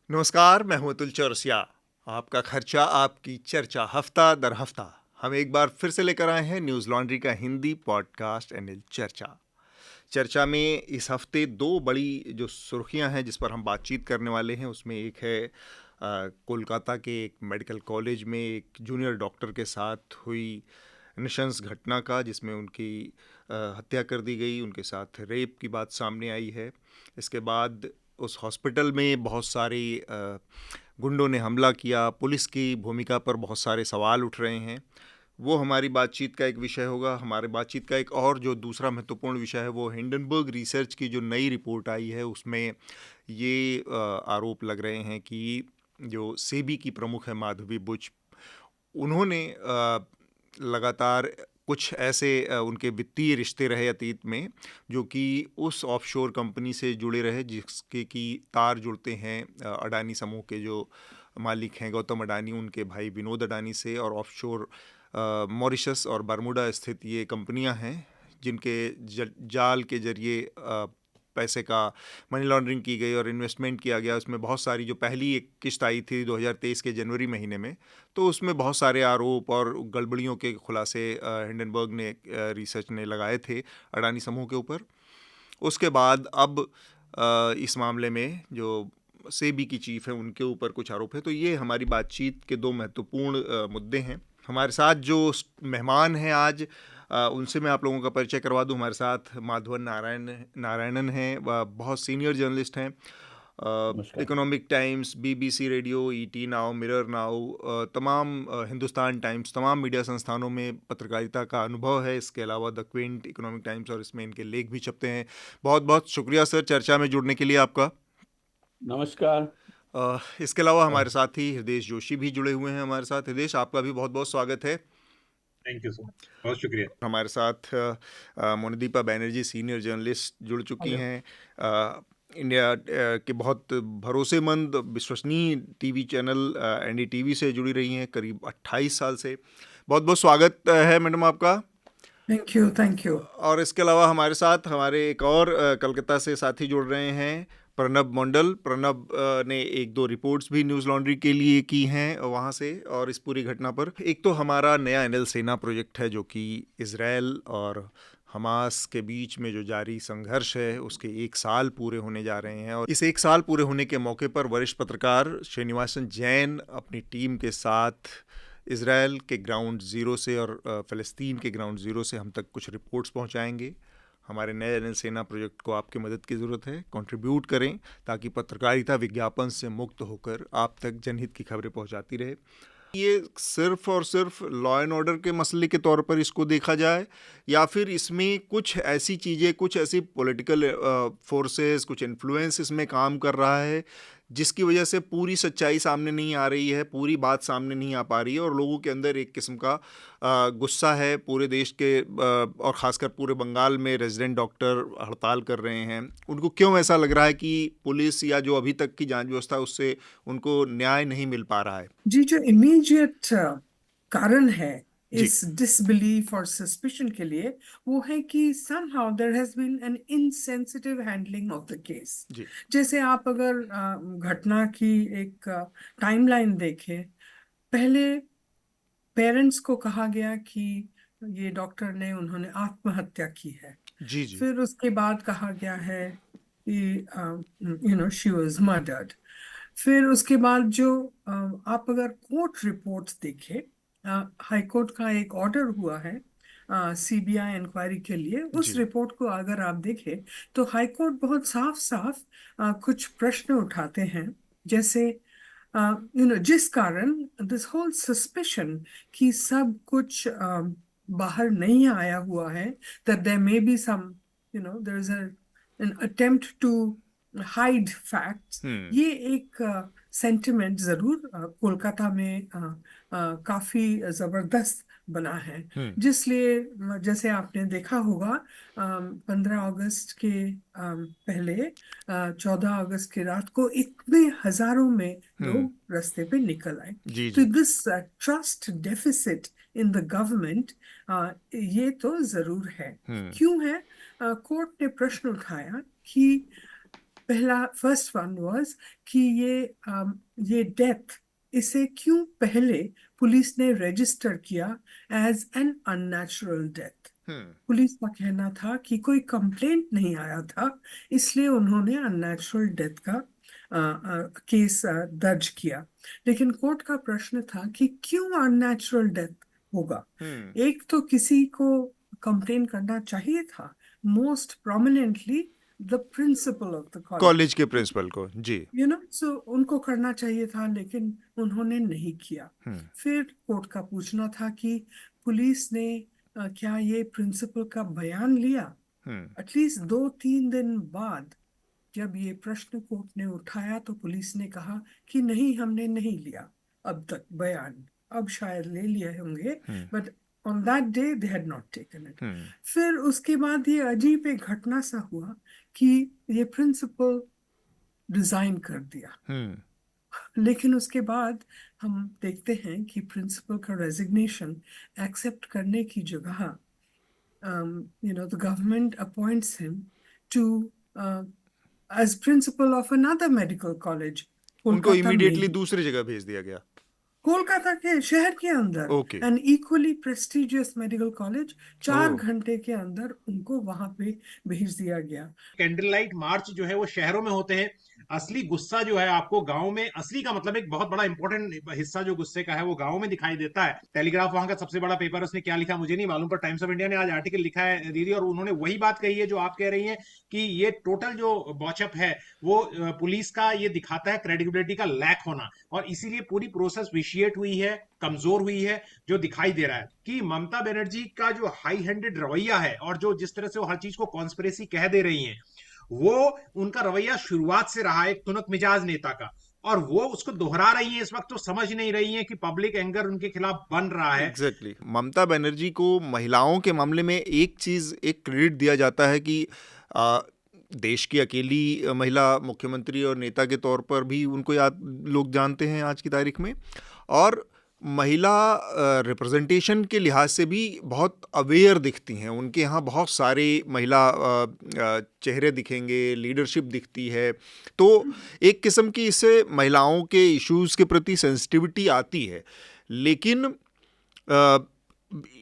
नमस्कार, मैं हूं अतुल चौरसिया। आपका खर्चा आपकी चर्चा हफ्ता दर हफ्ता हम एक बार फिर से लेकर आए हैं न्यूज़ लॉन्ड्री का हिंदी पॉडकास्ट एनएल चर्चा। चर्चा में इस हफ्ते दो बड़ी जो सुर्खियां हैं जिस पर हम बातचीत करने वाले हैं, उसमें एक है कोलकाता के एक मेडिकल कॉलेज में एक जूनियर डॉक्टर के साथ हुई नृशंस घटना का, जिसमें उनकी हत्या कर दी गई, उनके साथ रेप की बात सामने आई है। इसके बाद उस हॉस्पिटल में बहुत सारी गुंडों ने हमला किया, पुलिस की भूमिका पर बहुत सारे सवाल उठ रहे हैं। वो हमारी बातचीत का एक विषय होगा। हमारे बातचीत का एक और जो दूसरा महत्वपूर्ण विषय है वो हिंडनबर्ग रिसर्च की जो नई रिपोर्ट आई है, उसमें ये आरोप लग रहे हैं कि जो सेबी की प्रमुख है माधवी बुच, उन्होंने लगातार कुछ ऐसे उनके वित्तीय रिश्ते रहे अतीत में जो कि उस ऑफशोर कंपनी से जुड़े रहे जिसके कि तार जुड़ते हैं अडानी समूह के जो मालिक हैं गौतम अडानी, उनके भाई विनोद अडानी से, और ऑफशोर मॉरिशस और बरमुडा स्थित ये कंपनियां हैं जिनके जाल के जरिए पैसे का मनी लॉन्ड्रिंग की गई और इन्वेस्टमेंट किया गया। उसमें बहुत सारी जो पहली एक किस्त आई थी 2023 के जनवरी महीने में, तो उसमें बहुत सारे आरोप और गड़बड़ियों के खुलासे हिंडनबर्ग ने रिसर्च ने लगाए थे अडानी समूह के ऊपर। उसके बाद अब इस मामले में जो सेबी की चीफ है उनके ऊपर कुछ आरोप है। तो ये हमारी बातचीत के दो महत्वपूर्ण मुद्दे हैं। हमारे साथ जो मेहमान हैं आज, उनसे मैं आप लोगों का परिचय करवा दूं। हमारे साथ माधवन नारायणन हैं, वह बहुत सीनियर जर्नलिस्ट हैं। नमस्कार। Economic times, BBC radio, ET now, mirror now, तमाम हिंदुस्तान टाइम्स, तमाम मीडिया संस्थानों में पत्रकारिता का अनुभव है। इसके अलावा द क्विंट, इकोनॉमिक टाइम्स, और इसमें इनके लेख भी छपते हैं। बहुत बहुत शुक्रिया सर चर्चा में जुड़ने के लिए आपका। नमस्कार। इसके अलावा अ, हमारे साथ ही हृदेश जोशी भी जुड़े हुए हैं हमारे साथ। हृदेश, आपका भी बहुत बहुत स्वागत है। थैंक यू सर, बहुत शुक्रिया। हमारे साथ मोनिदीपा बैनर्जी सीनियर जर्नलिस्ट जुड़ चुकी हेलो। हैं। इंडिया के बहुत भरोसेमंद विश्वसनीय टीवी चैनल एनडीटीवी से जुड़ी रही हैं करीब 28 साल से। बहुत बहुत स्वागत है मैडम आपका। Thank you, thank you. और इसके अलावा हमारे साथ हमारे एक और कलकत्ता से साथी जुड़ रहे हैं, प्रणब मंडल। प्रणब ने एक दो रिपोर्ट्स भी न्यूज़ लॉन्ड्री के लिए की हैं वहाँ से, और इस पूरी घटना पर। एक तो हमारा नया एनएल सेना प्रोजेक्ट है जो कि इजराइल और हमास के बीच में जो जारी संघर्ष है उसके 1 साल पूरे होने जा रहे हैं। और इस 1 साल पूरे होने के मौके पर वरिष्ठ पत्रकार श्रीनिवासन जैन अपनी टीम के साथ इज़राइल के ग्राउंड ज़ीरो से और फ़लस्तीन के ग्राउंड ज़ीरो से हम तक कुछ रिपोर्ट्स पहुंचाएंगे। हमारे नए एनएल सेना प्रोजेक्ट को आपकी मदद की ज़रूरत है। कंट्रीब्यूट करें ताकि पत्रकारिता विज्ञापन से मुक्त होकर आप तक जनहित की खबरें पहुंचाती रहे। ये सिर्फ और सिर्फ लॉ एंड ऑर्डर के मसले के तौर पर इसको देखा जाए, या फिर इसमें कुछ ऐसी चीज़ें, कुछ ऐसी पॉलिटिकल फोर्सेस, कुछ इन्फ्लुएंस इसमें काम कर रहा है जिसकी वजह से पूरी सच्चाई सामने नहीं आ रही है, पूरी बात सामने नहीं आ पा रही है, और लोगों के अंदर एक किस्म का गुस्सा है। पूरे देश के और ख़ासकर पूरे बंगाल में रेजिडेंट डॉक्टर हड़ताल कर रहे हैं। उनको क्यों ऐसा लग रहा है कि पुलिस या जो अभी तक की जांच व्यवस्था है उससे उनको न्याय नहीं मिल पा रहा है? जी, जो इमीडिएट कारण है जी इस डिसबिलीफ और सस्पिशन के लिए, वो है कि somehow there has been an insensitive handling of the case। जी जैसे आप अगर घटना की एक टाइमलाइन देखें, पहले पेरेंट्स को कहा गया कि ये डॉक्टर ने उन्होंने आत्महत्या की है। जी जी फिर उसके बाद कहा गया है कि शी वाज मर्डर्ड। फिर उसके बाद जो आप अगर कोर्ट रिपोर्ट्स देखें, हाई कोर्ट का एक ऑर्डर हुआ है सीबीआई इंक्वायरी के लिए। उस जी रिपोर्ट को अगर आप देखें तो हाई कोर्ट बहुत साफ साफ कुछ प्रश्न उठाते हैं, जैसे जिस कारण दिस होल सस्पिशन कि सब कुछ बाहर नहीं आया हुआ है, that there may be some, there is an attempt to hide facts। हम्म ये एक सेंटिमेंट जरूर कोलकाता में काफी जबरदस्त बना है। हम्म जिसलिए जैसे आपने देखा होगा 15 अगस्त के पहले 14 अगस्त की रात को इतने हजारों में हम्म लोग रास्ते पे निकल आए। जी तो जी this trust deficit in the government, ये तो जरूर है। हम्म क्यों है? कोर्ट ने प्रश्न उठाया कि पहला फर्स्ट वन वाज कि ये डेथ, इसे क्यों पहले पुलिस ने रजिस्टर किया as an unnatural death. Police का कहना था कि कोई कंप्लेंट नहीं आया था, इसलिए उन्होंने अननेचुरल डेथ का केस दर्ज किया। लेकिन कोर्ट का प्रश्न था कि क्यों अननेचुरल डेथ होगा। एक तो किसी को कंप्लेन करना चाहिए था, most prominently the principle of the college, college के प्रिंसिपल को, जी। सो उनको करना चाहिए था, लेकिन उन्होंने नहीं किया। फिर कोर्ट का पूछना था कि पुलिस ने क्या ये प्रिंसिपल का बयान लिया। एटलीस्ट 2-3 दिन बाद जब ये प्रश्न कोर्ट ने उठाया तो पुलिस ने कहा कि नहीं, हमने नहीं लिया अब तक बयान, अब शायद ले लिए होंगे, but on that day they had not taken it. फिर उसके बाद ये अजीब एक घटना सा हुआ कि ये प्रिंसिपल रिजाइन कर दिया। लेकिन उसके बाद हम देखते हैं कि प्रिंसिपल का रेजिग्नेशन एक्सेप्ट करने की जगह the government appoints him to as principal of another medical college उनको कोलकाता इमीडिएटली में, दूसरी जगह भेज दिया गया, कोलकाता के शहर के अंदर, okay. N equally prestigious medical college. 4 घंटे के अंदर उनको वहां पे भेज दिया गया। कैंडल लाइट मार्च जो है वो शहरों में होते हैं, असली गुस्सा जो है आपको गांव में, असली का मतलब एक बहुत बड़ा इंपॉर्टेंट हिस्सा जो गुस्से का है वो गांव में दिखाई देता है। टेलीग्राफ वहां का सबसे बड़ा पेपर, उसने क्या लिखा मुझे नहीं मालूम, पर टाइम्स ऑफ इंडिया ने आज आर्टिकल लिखा है दीदी, और उन्होंने वही बात कही है जो आप कह रही हैं कि ये टोटल जो बॉचअप है वो पुलिस का ये दिखाता है क्रेडिबिलिटी का लैक होना, और इसीलिए पूरी प्रोसेस विशिएट हुई है, कमजोर हुई है। जो दिखाई दे रहा है कि ममता बनर्जी का जो हाई हैंडेड रवैया है और जो जिस तरह से वो हर चीज को कॉन्स्पिरेसी कह दे रही हैं, वो उनका रवैया शुरुआत से रहा एक तुनक मिजाज नेता का, और वो उसको दोहरा रही हैं इस वक्त। तो समझ नहीं रही हैं कि पब्लिक एंगर उनके खिलाफ बन रहा है। एग्जैक्टली ममता बनर्जी को महिलाओं के मामले में एक क्रेडिट दिया जाता है कि देश की अकेली महिला मुख्यमंत्री और नेता के तौर पर भी उनको लोग जानते हैं आज की तारीख में, और महिला रिप्रेजेंटेशन के लिहाज से भी बहुत अवेयर दिखती हैं। उनके यहाँ बहुत सारे महिला चेहरे दिखेंगे, लीडरशिप दिखती है, तो एक किस्म की इससे महिलाओं के इश्यूज़ के प्रति सेंसिटिविटी आती है। लेकिन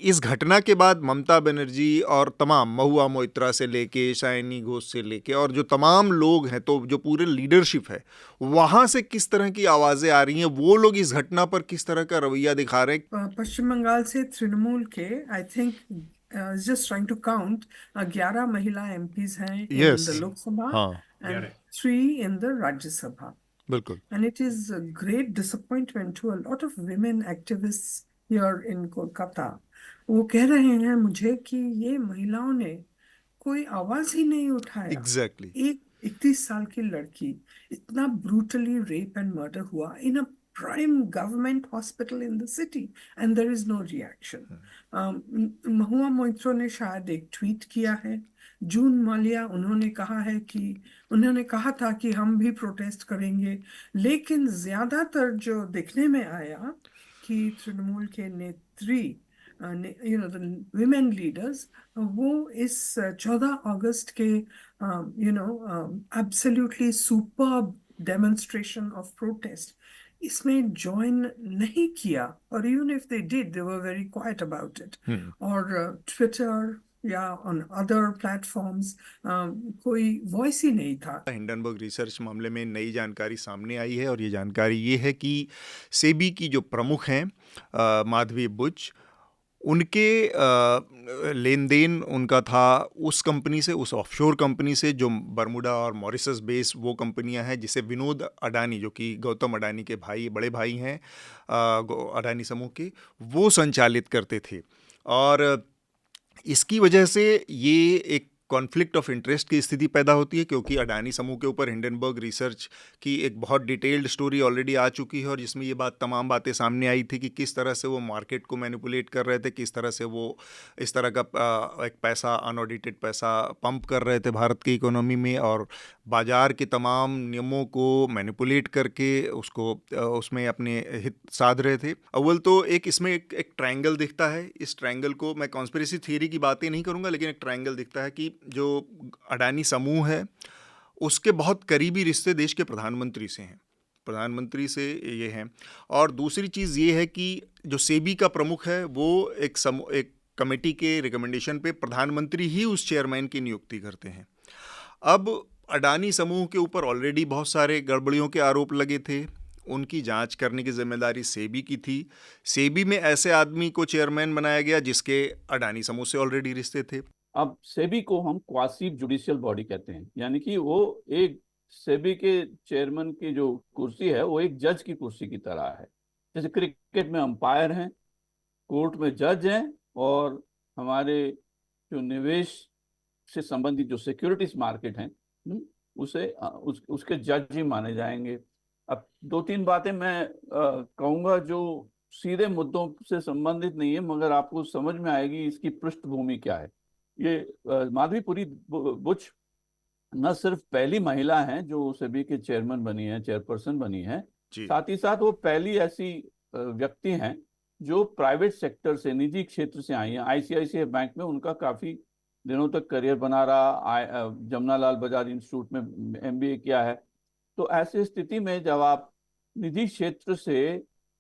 इस घटना के बाद ममता बनर्जी और तमाम महुआ मोइत्रा से लेके शाइनी घोष से लेके और जो तमाम लोग हैं, तो जो पूरे लीडरशिप है, वहाँ से किस तरह की आवाज़ें आ रही हैं, वो लोग इस घटना पर किस तरह का रवैया दिखा रहे हैं। पश्चिम बंगाल से तृणमूल के I think just trying to count 11 महिला एमपीज हैं in the Lok Sabha and 3 in the Rajya Sabha. बिल्कुल। And it is a great disappointment to a lot of women activists here in Kolkata. वो कह रहे हैं मुझे कि ये महिलाओं ने कोई आवाज ही नहीं उठाया। एग्जैक्टली एक 31 साल की लड़की, इतना ब्रूटली रेप एंड मर्डर हुआ इन अ prime government hospital in the city and there is no reaction. महुआ मोइत्रो ने शायद एक ट्वीट किया है। जून माल्या उन्होंने कहा था कि हम भी प्रोटेस्ट करेंगे, लेकिन ज्यादातर जो देखने में आया कि तृणमूल के नेत्री द विमेन लीडर्स, वो इस 14 अगस्त के absolutely superb demonstration of protest इसमें ज्वाइन नहीं किया, और even if they did they were very quite about it. और ट्विटर या ऑन अदर प्लेटफॉर्म्स कोई वॉइस ही नहीं था। हिंडनबर्ग रिसर्च मामले में नई जानकारी सामने आई है, और ये जानकारी ये है कि सेबी की जो प्रमुख हैं माधवी बुच, उनके लेन देन उनका था उस कंपनी से, उस ऑफशोर कंपनी से जो बरमुडा और मॉरिशस बेस वो कंपनियां हैं, जिसे विनोद अडानी, जो कि गौतम अडानी के बड़े भाई हैं अडानी समूह के, वो संचालित करते थे। और इसकी वजह से ये एक कॉन्फ्लिक्ट ऑफ इंटरेस्ट की स्थिति पैदा होती है, क्योंकि अडानी समूह के ऊपर हिंडनबर्ग रिसर्च की एक बहुत डिटेल्ड स्टोरी ऑलरेडी आ चुकी है, और जिसमें ये तमाम बातें सामने आई थी कि किस तरह से वो मार्केट को मैनिपुलेट कर रहे थे, किस तरह से वो इस तरह का एक पैसा, अनऑडिटेड पैसा पंप कर रहे थे भारत की इकोनॉमी में, और बाज़ार के तमाम नियमों को मैनिपुलेट करके उसमें अपने हित साध रहे थे। अव्वल तो इसमें एक ट्रायंगल दिखता है। इस ट्रायंगल को मैं कॉन्स्पिरेसी थियरी की बातें नहीं करूँगा, लेकिन एक ट्रायंगल दिखता है कि जो अडानी समूह है उसके बहुत करीबी रिश्ते देश के प्रधानमंत्री से हैं, प्रधानमंत्री से ये हैं। और दूसरी चीज़ ये है कि जो सेबी का प्रमुख है वो एक कमेटी के रिकमेंडेशन पे प्रधानमंत्री ही उस चेयरमैन की नियुक्ति करते हैं। अब अडानी समूह के ऊपर ऑलरेडी बहुत सारे गड़बड़ियों के आरोप लगे थे, उनकी जांच करने की जिम्मेदारी सेबी की थी। सेबी में ऐसे आदमी को चेयरमैन बनाया गया जिसके अडानी समूह से ऑलरेडी रिश्ते थे। अब सेबी को हम क्वासी जुडिशियल बॉडी कहते हैं, यानी कि वो एक सेबी के चेयरमैन की जो कुर्सी है वो एक जज की कुर्सी की तरह है। जैसे क्रिकेट में अंपायर हैं, कोर्ट में जज हैं, और हमारे जो निवेश से संबंधित जो सिक्योरिटीज मार्केट हैं उसे उसके जज ही माने जाएंगे। अब दो तीन बातें मैं कहूँगा जो सीधे मुद्दों से संबंधित नहीं है, मगर आपको समझ में आएगी इसकी पृष्ठभूमि क्या है। ये माधवीपुरी बुच न सिर्फ पहली महिला हैं जो सेबी के चेयरमैन बनी है, चेयरपर्सन बनी है, साथ ही साथ वो पहली ऐसी व्यक्ति हैं जो प्राइवेट सेक्टर से, निजी क्षेत्र से आई हैं। आईसीआईसीआई बैंक में उनका काफी दिनों तक करियर बना रहा, जमनालाल बजाज इंस्टीट्यूट में एमबीए किया है। तो ऐसी स्थिति में जब आप निजी क्षेत्र से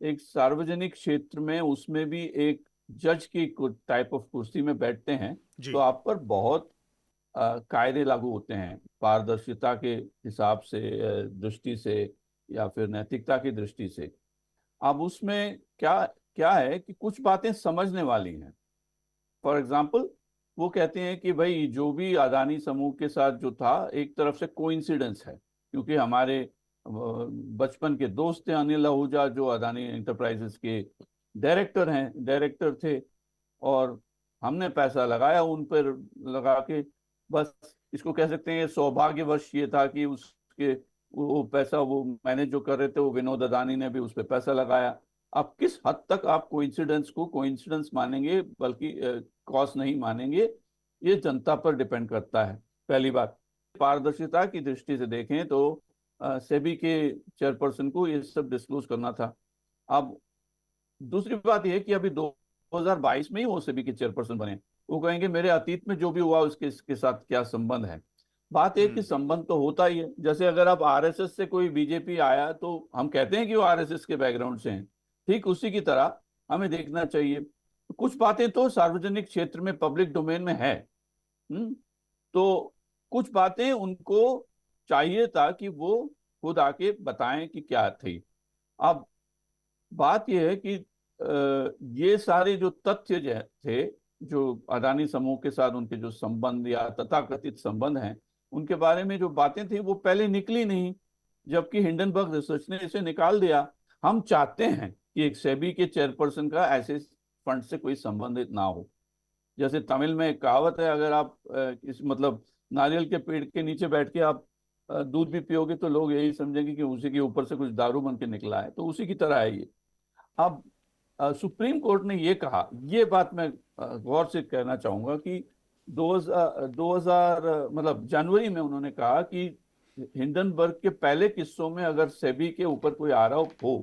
एक सार्वजनिक क्षेत्र में, उसमें भी एक जज की टाइप ऑफ कुर्सी में बैठते हैं, तो आप पर बहुत कायदे लागू होते हैं, पारदर्शिता के हिसाब से, दृष्टि से, या फिर नैतिकता की दृष्टि से। अब उसमें क्या है कि कुछ बातें समझने वाली हैं। फॉर एग्जाम्पल, वो कहते हैं कि भाई जो भी अदानी समूह के साथ जो था, एक तरफ से कोइंसिडेंस है, क्योंकि हमारे बचपन के दोस्त थे अनिल आहूजा, जो अदानी एंटरप्राइजेस के डायरेक्टर थे, और हमने पैसा लगाया उन पर, लगा के बस इसको कह सकते हैं सौभाग्यवश ये था कि उसके वो पैसा वो मैनेज जो कर रहे थे वो विनोद अदानी ने भी उस पर पैसा लगाया। अब किस हद तक आप कोइंसिडेंस को कोइंसिडेंस मानेंगे, बल्कि कॉज नहीं मानेंगे, ये जनता पर डिपेंड करता है। पहली बात, पारदर्शिता की दृष्टि से देखें तो सेबी के चेयरपर्सन को ये सब डिस्क्लोज करना था। अब दूसरी बात यह कि अभी 2022 में ही वो सेबी के चेयरपर्सन बने, वो कहेंगे मेरे अतीत में जो भी हुआ उसके साथ क्या संबंध है। बात है कि संबंध तो होता ही है। जैसे अगर आप आरएसएस से कोई बीजेपी आया तो हम कहते हैं कि वो आरएसएस के बैकग्राउंड से हैं, ठीक उसी की तरह हमें देखना चाहिए। कुछ बातें तो सार्वजनिक क्षेत्र में, पब्लिक डोमेन में है, तो कुछ बातें उनको चाहिए था कि वो खुद आके बताएं कि क्या थी। अब बात यह है कि ये सारे जो तथ्य थे, जो अदानी समूह के साथ उनके जो संबंध या तथाकथित संबंध हैं, उनके बारे में जो बातें थी वो पहले निकली नहीं, जबकि हिंडनबर्ग रिसर्च ने इसे निकाल दिया। हम चाहते हैं कि एक सेबी के चेयरपर्सन का ऐसे फंड से कोई संबंधित ना हो। जैसे तमिल में एक कहावत है, अगर आप मतलब नारियल के पेड़ के नीचे बैठ के आप दूध भी पियोगे तो लोग यही समझेंगे कि उसी के ऊपर से कुछ दारू बन के निकला है, तो उसी की तरह है ये। अब सुप्रीम कोर्ट ने ये कहा, ये बात मैं गौर से कहना चाहूंगा कि 2000 मतलब जनवरी में उन्होंने कहा कि हिंडनबर्ग के पहले किस्सों में अगर सेबी के ऊपर कोई आरोप हो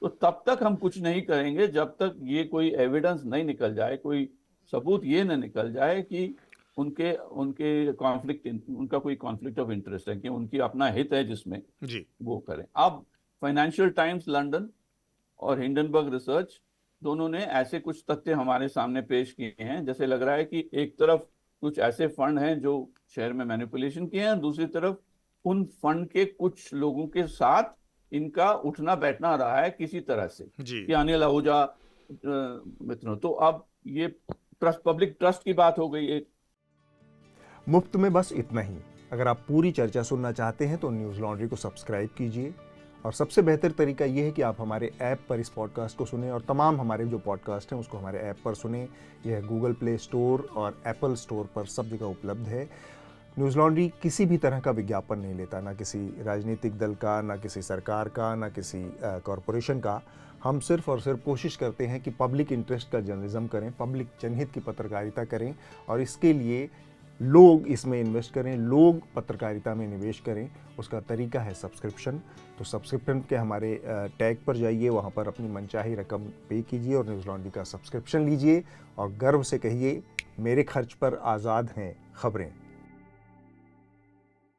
तो तब तक हम कुछ नहीं करेंगे जब तक ये कोई एविडेंस नहीं निकल जाए, कोई सबूत ये न निकल जाए कि उनके कॉन्फ्लिक्ट, उनका कोई कॉन्फ्लिक्ट ऑफ इंटरेस्ट है, कि उनकी अपना हित है जिसमें वो करें। अब फाइनेंशियल टाइम्स लंदन और हिंडनबर्ग रिसर्च दोनों ने ऐसे कुछ तथ्य हमारे सामने पेश किए हैं। जैसे लग रहा है कि एक तरफ कुछ ऐसे फंड हैं जो शेयर में मैनिपुलेशन किए हैं, दूसरी तरफ उन फंड के कुछ लोगों के साथ इनका उठना बैठना रहा है किसी तरह से, कि अनिल आहूजा मित्रों। तो अब ये पब्लिक ट्रस्ट की बात हो गई। एक मुफ्त में बस इतना ही। अगर आप पूरी चर्चा सुनना चाहते हैं तो न्यूज़ लॉन्ड्री को सब्सक्राइब कीजिए, और सबसे बेहतर तरीका यह है कि आप हमारे ऐप पर इस पॉडकास्ट को सुनें, और तमाम हमारे जो पॉडकास्ट हैं उसको हमारे ऐप पर सुनें। यह गूगल प्ले स्टोर और एप्पल स्टोर पर सब जगह उपलब्ध है। न्यूज़ लॉन्ड्री किसी भी तरह का विज्ञापन नहीं लेता, ना किसी राजनीतिक दल का, ना किसी सरकार का, ना किसी कॉरपोरेशन का। हम सिर्फ और सिर्फ कोशिश करते हैं कि पब्लिक इंटरेस्ट का जर्नलिज्म करें, पब्लिक जनहित की पत्रकारिता करें, और इसके लिए लोग इसमें इन्वेस्ट करें, लोग पत्रकारिता में निवेश करें। उसका तरीका है सब्सक्रिप्शन। तो सब्सक्रिप्शन के हमारे टैग पर जाइए, वहाँ पर अपनी मनचाही रकम पे कीजिए और न्यूज़ लॉन्ड्री का सब्सक्रिप्शन लीजिए, और गर्व से कहिए, मेरे खर्च पर आज़ाद हैं खबरें।